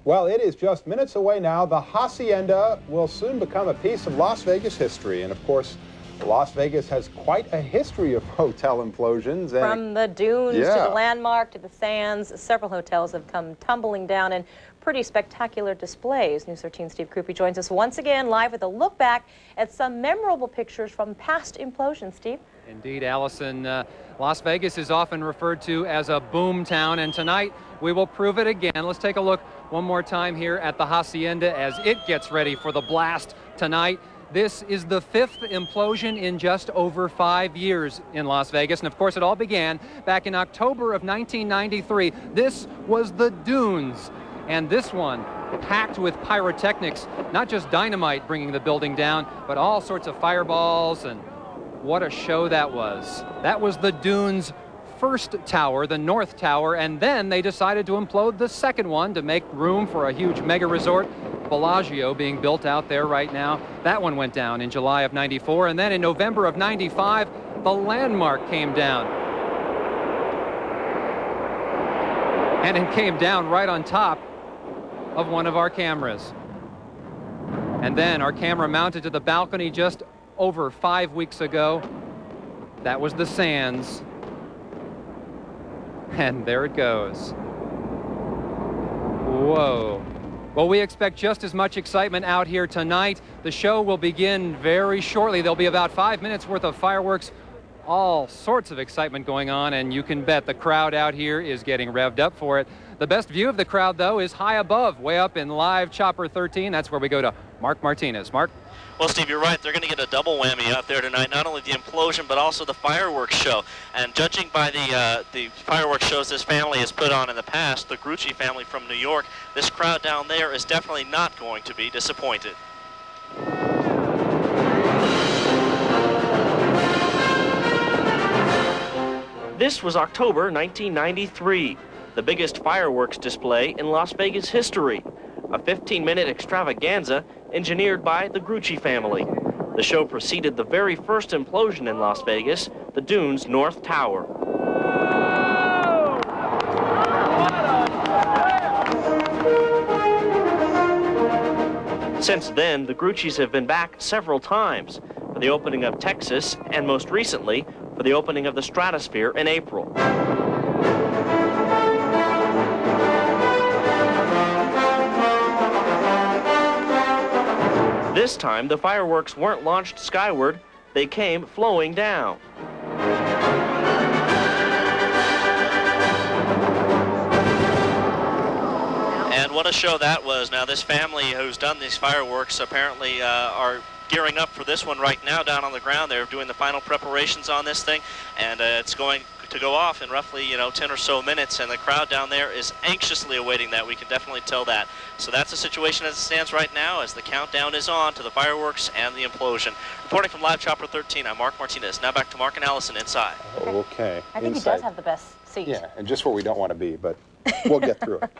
Well, it is just minutes away now. The Hacienda will soon become a piece of Las Vegas history. And of course, Las Vegas has quite a history of hotel implosions. From the dunes to the Landmark to the Sands, several hotels have come tumbling down in pretty spectacular displays. News 13's Steve Krupe joins us once again live with a look back at some memorable pictures from past implosions. Steve? Indeed, Allison. Las Vegas is often referred to as a boom town, and tonight we will prove it again. Let's take a look one more time here at the Hacienda as it gets ready for the blast tonight. This is the 5th implosion in just over 5 years in Las Vegas. And of course, it all began back in October of 1993. This was the Dunes. And this one packed with pyrotechnics, not just dynamite bringing the building down, but all sorts of fireballs, and what a show that was. That was the Dunes' first tower, the North Tower, and then they decided to implode the second one to make room for a huge mega resort, Bellagio, being built out there right now. That one went down in July of '94, and then in November of '95, the Landmark came down. And it came down right on top of one of our cameras. And then our camera mounted to the balcony just over 5 weeks ago. That was the Sands. And there it goes. Whoa. Well, we expect just as much excitement out here tonight. The show will begin very shortly. There'll be about 5 minutes worth of fireworks. All sorts of excitement going on, and you can bet the crowd out here is getting revved up for it. The best view of the crowd, though, is high above, way up in Live Chopper 13. That's where we go to Mark Martinez. Mark? Well, Steve, you're right. They're going to get a double whammy out there tonight, not only the implosion, but also the fireworks show. And judging by the fireworks shows this family has put on in the past, the Grucci family from New York, this crowd down there is definitely not going to be disappointed. This was October 1993, the biggest fireworks display in Las Vegas history. A 15-minute extravaganza engineered by the Grucci family. The show preceded the very first implosion in Las Vegas, the Dunes North Tower. Since then, the Gruccis have been back several times for the opening of Texas and most recently for the opening of the Stratosphere in April. This time, the fireworks weren't launched skyward, they came flowing down. And what a show that was. Now, this family who's done these fireworks apparently are gearing up for this one right now down on the ground. They're doing the final preparations on this thing, and it's going to go off in roughly 10 or so minutes, and the crowd down there is anxiously awaiting that. We can definitely tell that. So that's the situation as it stands right now, as the countdown is on to the fireworks and the implosion. Reporting from Live Chopper 13, I'm Mark Martinez. Now back to Mark and Allison inside. Okay. I think he does have the best seat. Yeah, and just where we don't want to be, but we'll get through it.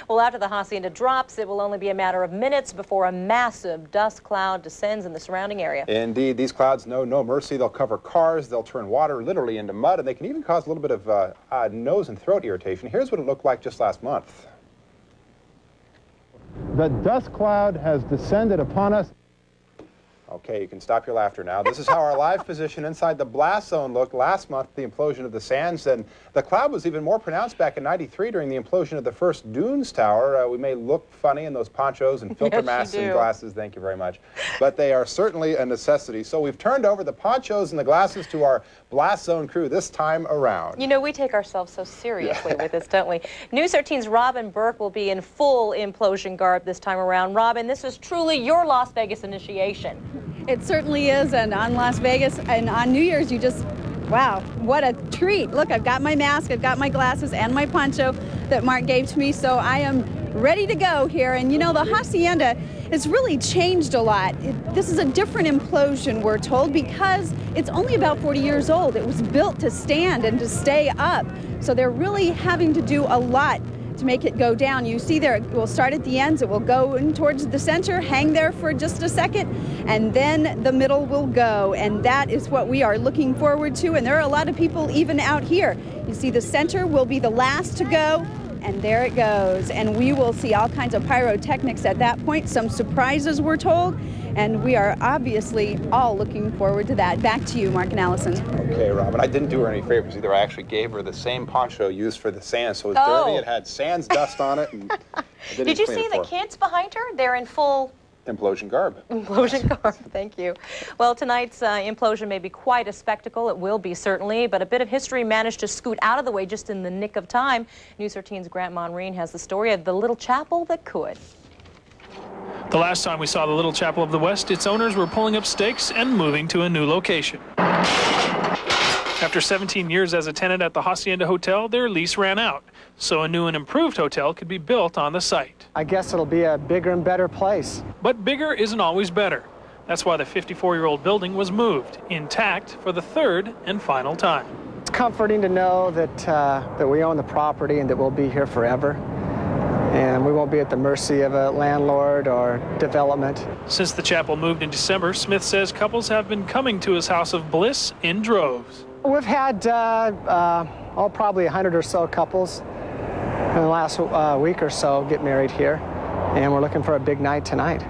Well, after the Hacienda drops, it will only be a matter of minutes before a massive dust cloud descends in the surrounding area. Indeed, these clouds know no mercy. They'll cover cars, they'll turn water literally into mud, and they can even cause a little bit of nose and throat irritation. Here's what it looked like just last month. The dust cloud has descended upon us. Okay, you can stop your laughter now. This is how our live position inside the blast zone looked last month, the implosion of the Sands. And the cloud was even more pronounced back in '93 during the implosion of the first Dunes Tower. We may look funny in those ponchos and filter masks and glasses. Thank you very much. But they are certainly a necessity. So we've turned over the ponchos and the glasses to our blast zone crew this time around. You know, we take ourselves so seriously with this, don't we? News 13's Robin Burke will be in full implosion garb this time around. Robin, this is truly your Las Vegas initiation. It certainly is, and on Las Vegas and on New Year's, you just, wow, what a treat. Look, I've got my mask, I've got my glasses and my poncho that Mark gave to me, so I am ready to go here. And you know, the Hacienda has really changed a lot. This is a different implosion, we're told, because it's only about 40 years old. It was built to stand and to stay up, so they're really having to do a lot to make it go down. You see there, it will start at the ends, it will go in towards the center, hang there for just a second, and then the middle will go. And that is what we are looking forward to. And there are a lot of people even out here. You see the center will be the last to go. and there it goes. And we will see all kinds of pyrotechnics at that point, some surprises we're told, and we are obviously all looking forward to that. Back to you, Mark and Allison. Okay, Robin, I didn't do her any favors either. I actually gave her the same poncho used for the sand, so it's dirty. It had sands dust on it. And Did you see the kids behind her? They're in full implosion garb. Implosion garb, thank you. Well, tonight's implosion may be quite a spectacle. It will be, certainly, but a bit of history managed to scoot out of the way just in the nick of time. News 13's Grant Monreen has the story of the little chapel that could. The last time we saw the Little Chapel of the West, its owners were pulling up stakes and moving to a new location. After 17 years as a tenant at the Hacienda Hotel, their lease ran out, so a new and improved hotel could be built on the site. I guess it'll be a bigger and better place. But bigger isn't always better. That's why the 54-year-old building was moved, intact, for the third and final time. It's comforting to know that, that we own the property and that we'll be here forever. And we won't be at the mercy of a landlord or development. Since the chapel moved in December, Smith says couples have been coming to his house of bliss in droves. We've had probably 100 or so couples in the last week or so get married here, and we're looking for a big night tonight.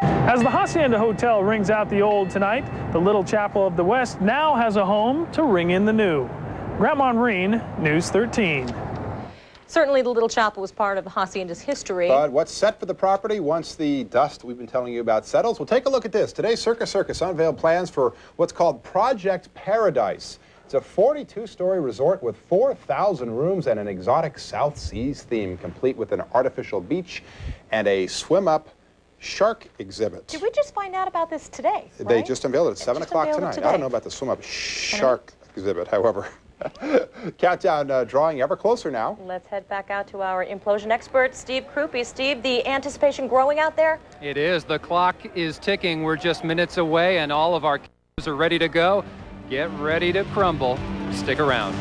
As the Hacienda Hotel rings out the old tonight, the Little Chapel of the West now has a home to ring in the new. Grant Monreen, News 13. Certainly the Little Chapel was part of the Hacienda's history. But what's set for the property once the dust we've been telling you about settles? Well, take a look at this. Today, Circus unveiled plans for what's called Project Paradise. It's a 42-story resort with 4,000 rooms and an exotic South Seas theme, complete with an artificial beach and a swim-up shark exhibit. Did we just find out about this today? They right? just unveiled it at 7 o'clock tonight. I don't know about the swim-up shark exhibit, however. Countdown drawing ever closer now. Let's head back out to our implosion expert, Steve Krupe. Steve, the anticipation growing out there? It is. The clock is ticking. We're just minutes away, and all of our cameras are ready to go. Get ready to crumble. Stick around.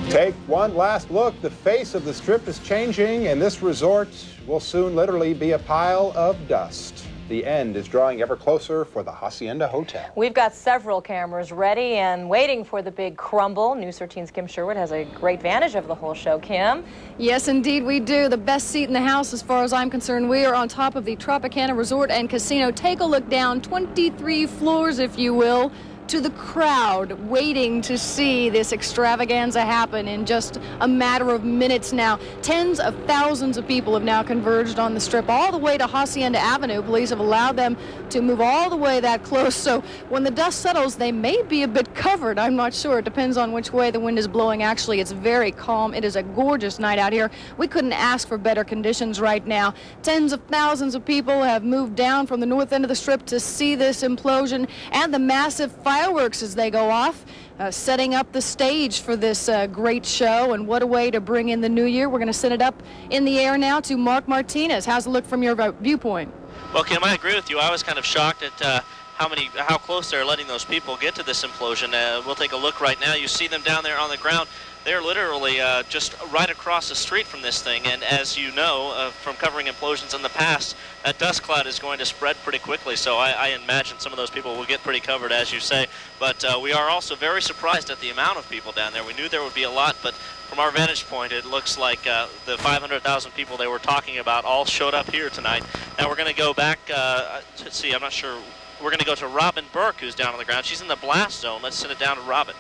Take one last look. The face of the Strip is changing, and this resort will soon literally be a pile of dust. The end is drawing ever closer for the Hacienda Hotel. We've got several cameras ready and waiting for the big crumble. News 13's Kim Sherwood has a great vantage of the whole show. Kim? Yes, indeed we do. The best seat in the house as far as I'm concerned. We are on top of the Tropicana Resort and Casino. Take a look down 23 floors, if you will, to the crowd waiting to see this extravaganza happen in just a matter of minutes now. Tens of thousands of people have now converged on the Strip all the way to Hacienda Avenue. Police have allowed them to move all the way that close, so when the dust settles, they may be a bit covered. I'm not sure. It depends on which way the wind is blowing. Actually, it's very calm. It is a gorgeous night out here. We couldn't ask for better conditions right now. Tens of thousands of people have moved down from the north end of the Strip to see this implosion and the massive fireworks as they go off, setting up the stage for this great show. And what a way to bring in the new year. We're going to send it up in the air now to Mark Martinez. How's it look from your viewpoint? Well, Kim, I agree with you. I was kind of shocked at how close they're letting those people get to this implosion. We'll take a look right now. You see them down there on the ground. They're literally just right across the street from this thing, and as you know from covering implosions in the past, that dust cloud is going to spread pretty quickly, so I imagine some of those people will get pretty covered, as you say. But we are also very surprised at the amount of people down there. We knew there would be a lot, but from our vantage point, it looks like the 500,000 people they were talking about all showed up here tonight. Now we're going to go back to see, I'm not sure, we're going to go to Robin Burke, who's down on the ground. She's in the blast zone. Let's send it down to Robin.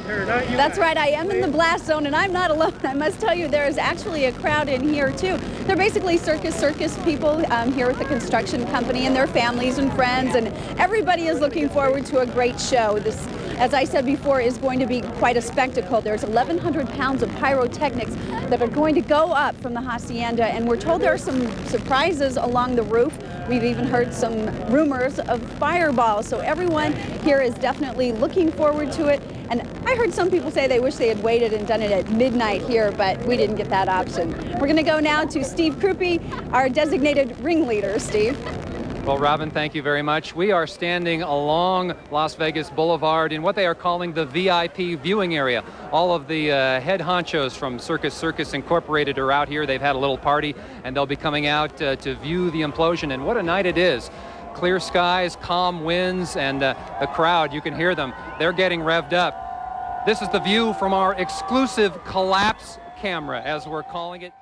That's right, I am in the blast zone, and I'm not alone. I must tell you, there is actually a crowd in here, too. They're basically circus people here with the construction company and their families and friends, and everybody is looking forward to a great show. This, as I said before, is going to be quite a spectacle. There's 1,100 pounds of pyrotechnics that are going to go up from the Hacienda, and we're told there are some surprises along the roof. We've even heard some rumors of fireballs, so everyone here is definitely looking forward to it. And I heard some people say they wish they had waited and done it at midnight here, but we didn't get that option. We're going to go now to Steve Krupe, our designated ringleader. Steve. Well, Robin, thank you very much. We are standing along Las Vegas Boulevard in what they are calling the VIP viewing area. All of the head honchos from Circus Incorporated are out here. They've had a little party, and they'll be coming out to view the implosion. And what a night it is. Clear skies, calm winds, and the crowd, you can hear them. They're getting revved up. This is the view from our exclusive collapse camera, as we're calling it.